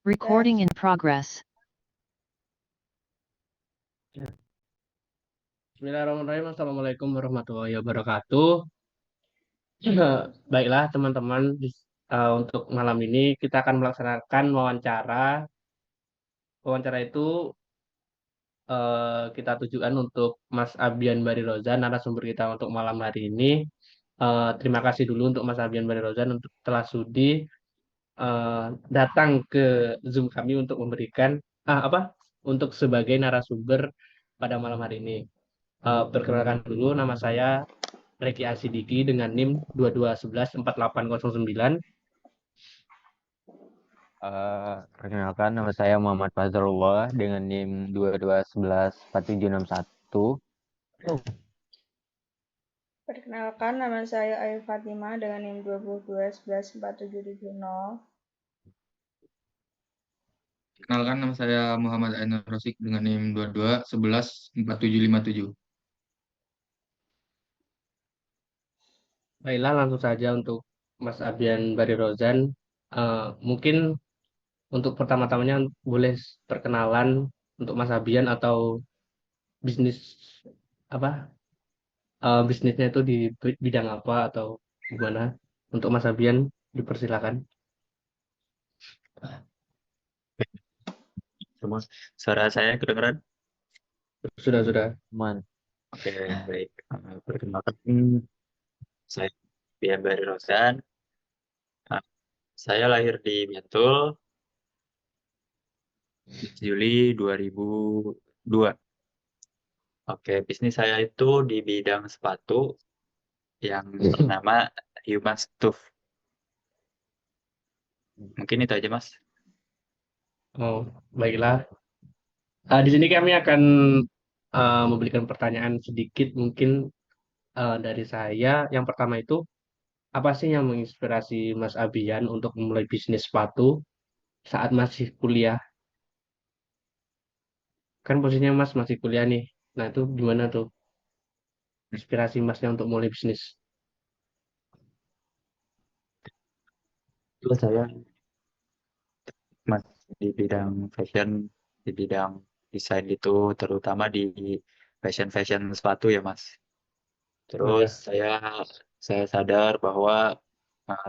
Recording in progress. Bismillahirrahmanirrahim. Assalamualaikum warahmatullahi wabarakatuh. Baiklah teman-teman, untuk malam ini kita akan melaksanakan wawancara. Wawancara itu kita tujukan untuk Mas Abian Barirozan, narasumber kita untuk malam hari ini. Terima kasih dulu untuk Mas Abian Barirozan untuk telah sudi datang ke Zoom kami untuk memberikan untuk sebagai narasumber pada malam hari ini. Perkenalkan dulu, nama saya Reki Asidiki dengan NIM 22114809. Perkenalkan, nama saya Muhammad Fazrullah dengan NIM 22114761. Perkenalkan, nama saya Ayu Fatimah dengan NIM 22114770. Kenalkan, nama saya Muhammad Ainur Rosik dengan NIM 22114757. Baiklah, langsung saja untuk Mas Abian Barirozan. Mungkin untuk pertama-tamanya boleh perkenalan untuk Mas Abian atau bisnis apa bisnisnya itu di bidang apa atau gimana. Untuk Mas Abian dipersilakan. Semua suara saya kedengeran? Sudah. Aman. Oke, baik. Perkenalkan, saya Bian Bari Rosan. Saya lahir di Bantul, Juli 2002. Oke, bisnis saya itu di bidang sepatu yang bernama Human Stuff. Mungkin itu aja, Mas. Oh, baiklah. Di sini kami akan memberikan pertanyaan sedikit mungkin dari saya. Yang pertama itu, apa sih yang menginspirasi Mas Abian untuk memulai bisnis sepatu saat masih kuliah? Kan posisinya Mas masih kuliah nih. Nah, itu gimana tuh inspirasi Masnya untuk mulai bisnis? Itu saya Mas di bidang fashion, di bidang desain itu, terutama di fashion sepatu ya Mas. Oh Terus ya, saya sadar bahwa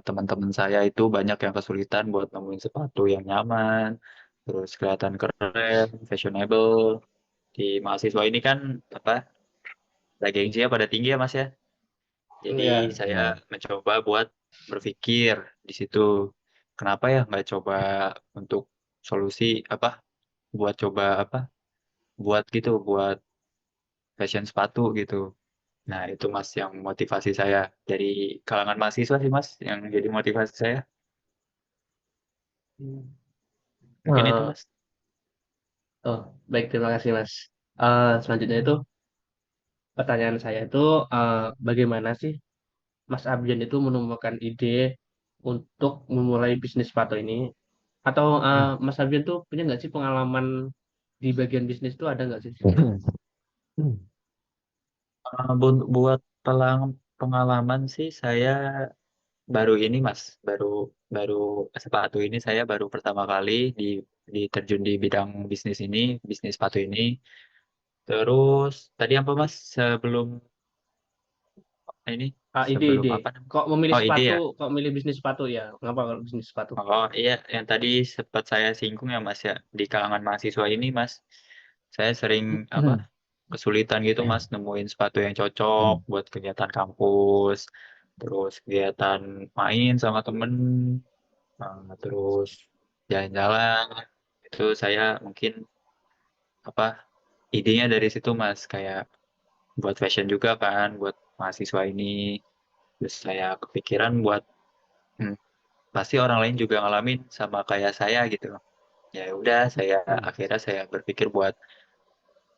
teman-teman saya itu banyak yang kesulitan buat nemuin sepatu yang nyaman, terus kelihatan keren, fashionable. Di mahasiswa ini kan apa, gengsinya pada tinggi ya Mas ya. Jadi ya. saya mencoba buat berpikir di situ, kenapa ya nggak coba untuk solusi apa, buat coba apa, buat gitu, buat fashion sepatu gitu. Nah, itu Mas yang motivasi saya dari kalangan mahasiswa sih Mas, yang jadi motivasi saya. Mungkin itu Eh, Mas. oh, baik, terima kasih Mas. Selanjutnya itu pertanyaan saya itu bagaimana sih Mas Abian itu menemukan ide untuk memulai bisnis sepatu ini? Atau Mas Abian tuh punya nggak sih pengalaman di bagian bisnis itu ada nggak sih? Buat pengalaman sih saya baru ini Mas, baru baru sepatu ini saya baru pertama kali diterjun di bidang bisnis ini, bisnis sepatu ini. Terus tadi apa Mas? Sebelum ini, sebelum Ide-ide. apa namanya? Kok memilih Oh, ide sepatu? ya. Kok milih bisnis sepatu ya? Kenapa kalau bisnis sepatu? Oh iya, yang tadi sempat saya singgung ya Mas ya, di kalangan mahasiswa ini Mas, saya sering apa, kesulitan gitu Mas nemuin sepatu yang cocok buat kegiatan kampus, terus kegiatan main sama temen, terus jalan-jalan. Itu saya mungkin apa, idenya dari situ Mas, kayak buat fashion juga kan, buat mahasiswa ini. Terus saya kepikiran buat hmm, pasti orang lain juga ngalamin sama kayak saya gitu. Ya udah, saya Hmm. akhirnya saya berpikir buat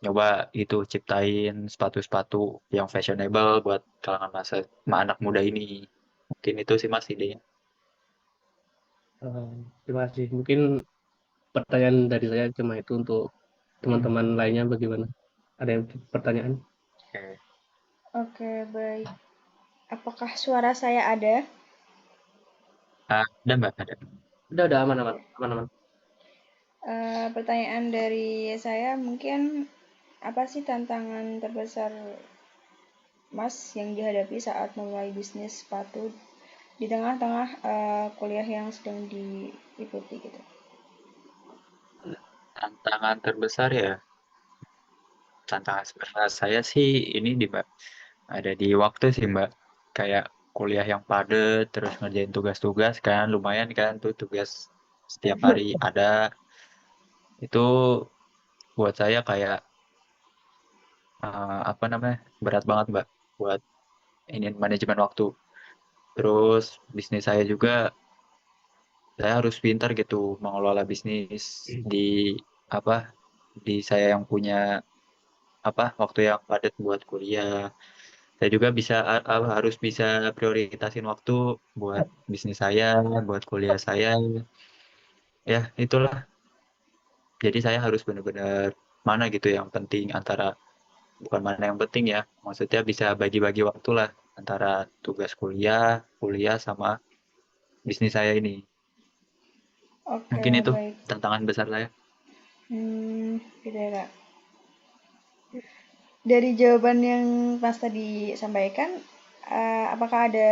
nyoba itu ciptain sepatu-sepatu yang fashionable buat kalangan masa anak muda ini. Mungkin itu sih Mas idenya. Eh, Terima kasih. Mungkin pertanyaan dari saya cuma itu untuk teman-teman lainnya bagaimana? Ada yang pertanyaan? Oke. Oke, baik. Apakah suara saya ada? Ada Mbak, ada. Udah Oke. aman. Pertanyaan dari saya mungkin apa sih tantangan terbesar Mas yang dihadapi saat memulai bisnis sepatu di tengah-tengah kuliah yang sedang diikuti gitu? Tantangan terbesar ya, tantangan terbesar saya sih ini di Mbak, ada di waktu sih Mbak. Kayak kuliah yang padat, terus ngerjain tugas-tugas kan, lumayan kan tuh tugas setiap hari ada. Itu buat saya kayak apa namanya, berat banget Mbak, buat ini manajemen waktu. Terus bisnis saya juga, saya harus pintar gitu mengelola bisnis di apa di saya yang punya waktu yang padat buat kuliah. Saya juga harus bisa prioritasin waktu buat bisnis saya, buat kuliah saya. Ya, itulah. Jadi saya harus benar-benar mana gitu yang penting antara bukan mana yang penting ya. Maksudnya bisa bagi-bagi waktu lah antara tugas kuliah, kuliah sama bisnis saya ini. Oke, Mungkin itu baik. tantangan besar saya. Gitu ya Kak. Dari jawaban yang Mas tadi sampaikan, apakah ada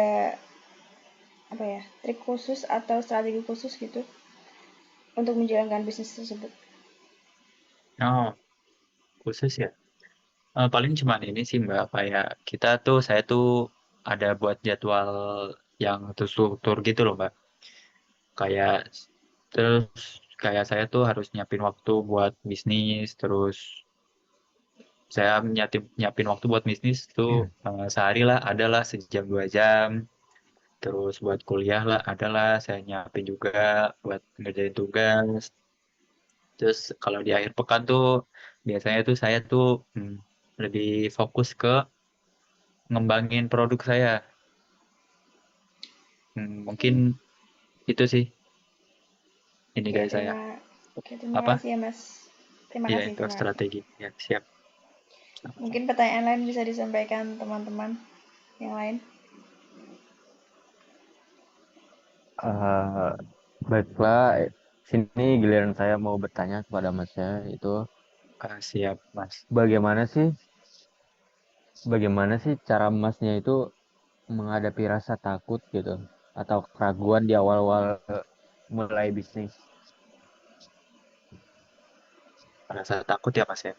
apa ya trik khusus atau strategi khusus gitu untuk menjalankan bisnis tersebut? Oh, khusus ya. Paling cuman ini sih Mbak, kayak saya tuh ada buat jadwal yang terstruktur gitu loh Mbak. Kayak terus kayak saya tuh harus nyiapin waktu buat bisnis, terus saya nyiapin waktu buat bisnis tuh sehari lah adalah sejam 2 jam. Terus buat kuliah lah adalah saya nyiapin juga buat ngerjain tugas. Terus kalau di akhir pekan tuh biasanya tuh saya tuh lebih fokus ke ngembangin produk saya. Mungkin itu sih ini Oke, dari saya. terima Apa? kasih ya Mas. Terima Iya kasih, itu terima kasih. strategi. Ya, siap. Mungkin pertanyaan lain bisa disampaikan teman-teman yang lain. Eh, Baiklah, sini giliran saya mau bertanya kepada Masnya itu Siap, Mas. bagaimana sih bagaimana sih cara Masnya itu menghadapi rasa takut gitu atau keraguan di awal-awal mulai bisnis? Rasa takut ya, Mas ya.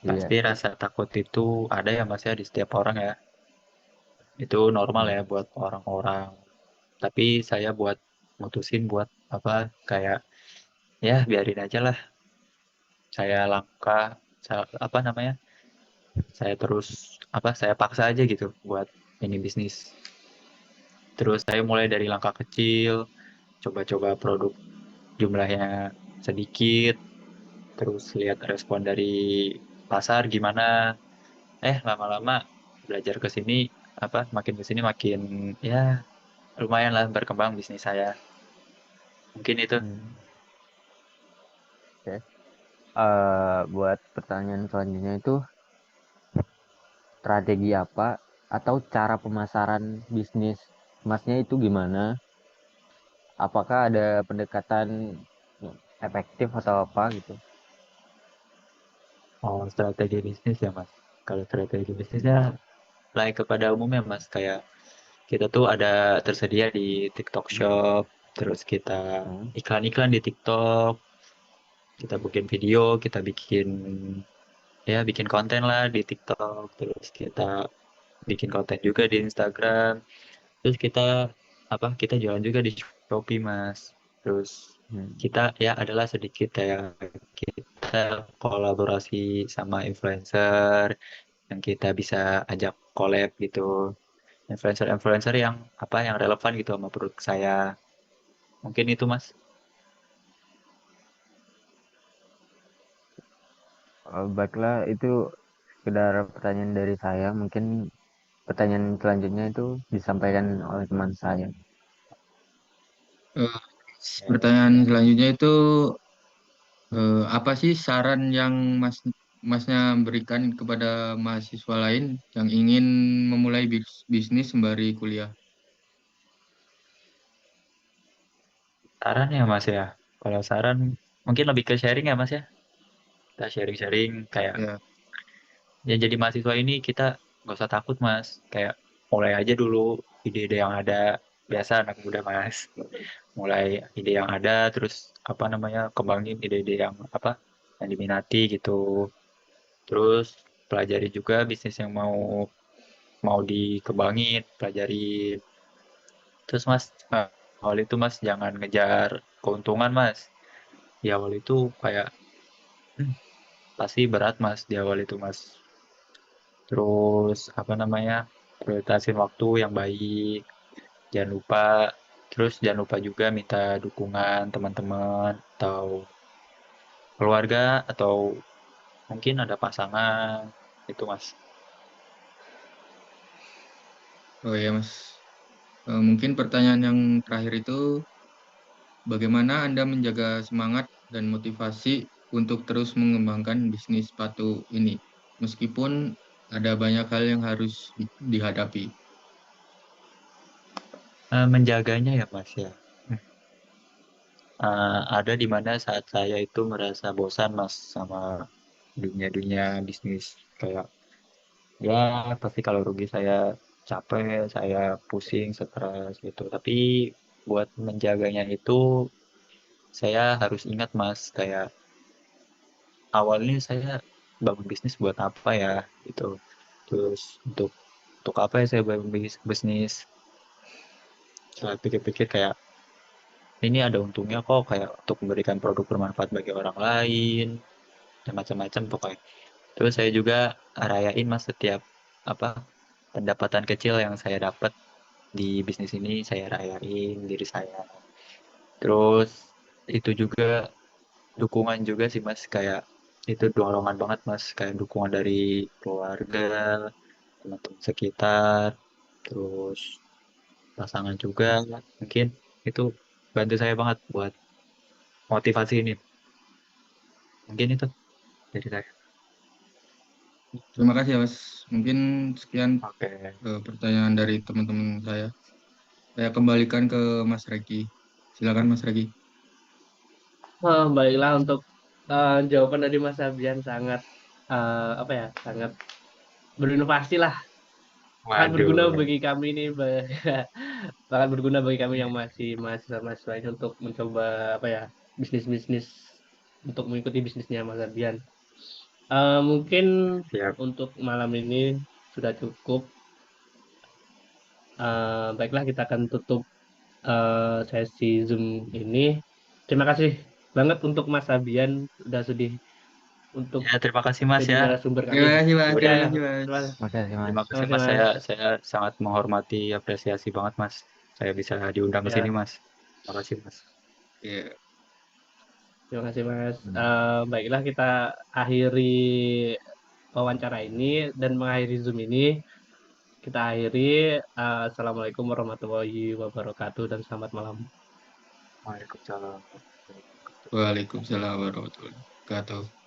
Iya. Pasti rasa takut itu ada ya, Mas ya, di setiap orang ya. Itu normal Hmm. ya buat orang-orang. Tapi saya buat mutusin buat kayak ya biarin aja lah. Saya langkah, apa namanya? Saya terus saya paksa aja gitu buat ini bisnis. Terus saya mulai dari langkah kecil, coba-coba produk jumlahnya sedikit, terus lihat respon dari pasar gimana. Lama-lama belajar ke sini, makin ke sini makin ya lumayan lah berkembang bisnis saya. Mungkin itu. Hmm. Oke. Buat pertanyaan selanjutnya itu strategi apa atau cara pemasaran bisnis Masnya itu gimana? Apakah ada pendekatan efektif atau apa gitu? Oh, strategi bisnis ya, Mas. Kalau strategi bisnisnya lain kepada umumnya, Mas. Kayak kita tuh ada tersedia di TikTok Shop, terus kita Hmm. iklan-iklan di TikTok, kita bikin video, kita bikin konten lah di TikTok, terus kita bikin konten juga di Instagram, terus kita jualan juga di Shopee, Mas. Terus Hmm. kita ya adalah sedikit kayak kita kolaborasi sama influencer yang kita bisa ajak collab gitu. Influencer-influencer yang relevan gitu sama produk saya. Mungkin itu, Mas. Baiklah, itu sekedar pertanyaan dari saya. Mungkin pertanyaan selanjutnya itu disampaikan oleh teman saya. Eh, Ya. Pertanyaan selanjutnya itu apa sih saran yang Masnya berikan kepada mahasiswa lain yang ingin memulai bisnis sembari kuliah? Saran ya, Mas ya. Kalau saran mungkin lebih ke sharing ya Mas ya. Kita sharing-sharing kayak Ya, ya jadi mahasiswa ini kita nggak usah takut Mas. Kayak mulai aja dulu ide-ide yang ada. Biasa anak muda Mas. Mulai ide yang ada terus apa namanya kembangin ide-ide yang apa yang diminati gitu. Terus pelajari juga bisnis yang mau mau dikembangin, pelajari. Terus Mas, awal itu Mas jangan ngejar keuntungan Mas. Di awal itu kayak hmm, pasti berat Mas di awal itu Mas. Terus apa namanya prioritasin waktu yang baik. Jangan lupa. Terus jangan lupa juga minta dukungan teman-teman atau keluarga atau mungkin ada pasangan itu Mas. oh ya Mas. Mungkin pertanyaan yang terakhir itu, bagaimana Anda menjaga semangat dan motivasi untuk terus mengembangkan bisnis sepatu ini, meskipun ada banyak hal yang harus dihadapi? Menjaganya ya Mas ya. Ada di mana saat saya itu merasa bosan Mas sama dunia-dunia bisnis kayak ya pasti kalau rugi saya capek, saya pusing, stres gitu. Tapi buat menjaganya itu saya harus ingat Mas kayak awalnya saya bangun bisnis buat apa ya gitu. Terus untuk apa ya saya bangun bisnis? Saya pikir-pikir kayak ini ada untungnya kok kayak untuk memberikan produk bermanfaat bagi orang lain dan macam-macam pokoknya. Terus saya juga rayain Mas setiap apa pendapatan kecil yang saya dapat di bisnis ini saya rayain diri saya. Terus itu juga dukungan juga sih Mas kayak itu dorongan banget Mas kayak dukungan dari keluarga, teman-teman sekitar, terus pasangan juga mungkin itu bantu saya banget buat motivasi ini. Mungkin itu dari saya. Terima kasih ya Mas. Mungkin sekian Oke. pertanyaan dari teman-teman saya. Saya kembalikan ke Mas Regi. Silakan Mas Regi. Baiklah untuk jawaban dari Mas Abian sangat apa ya, sangat berinovasi lah, sangat berguna Waduh, bagi kami ini, sangat berguna bagi kami yang masih mahasiswa-mahasiswa ini untuk mencoba apa ya bisnis-bisnis untuk mengikuti bisnisnya Mas Abian. Mungkin siap. untuk malam ini sudah cukup. Baiklah kita akan tutup sesi Zoom ini. Terima kasih banget untuk Mas Abian sudah sudi untuk Ya, terima kasih Mas jadi ya. narasumber kami. Terima kasih Mas. Ya, Terima ya. kasih Mas. Terima kasih. Makasih Mas. Terima Terima kasih kasih Mas. Mas. Saya sangat menghormati, apresiasi banget Mas. Saya bisa diundang ke sini Ya, Mas. Terima kasih Mas. Ya. terima kasih Mas. Hmm. Baiklah kita akhiri wawancara ini dan mengakhiri Zoom ini. Kita akhiri. Assalamualaikum warahmatullahi wabarakatuh dan selamat malam. Waalaikumsalam. Waalaikumsalam warahmatullahi wabarakatuh.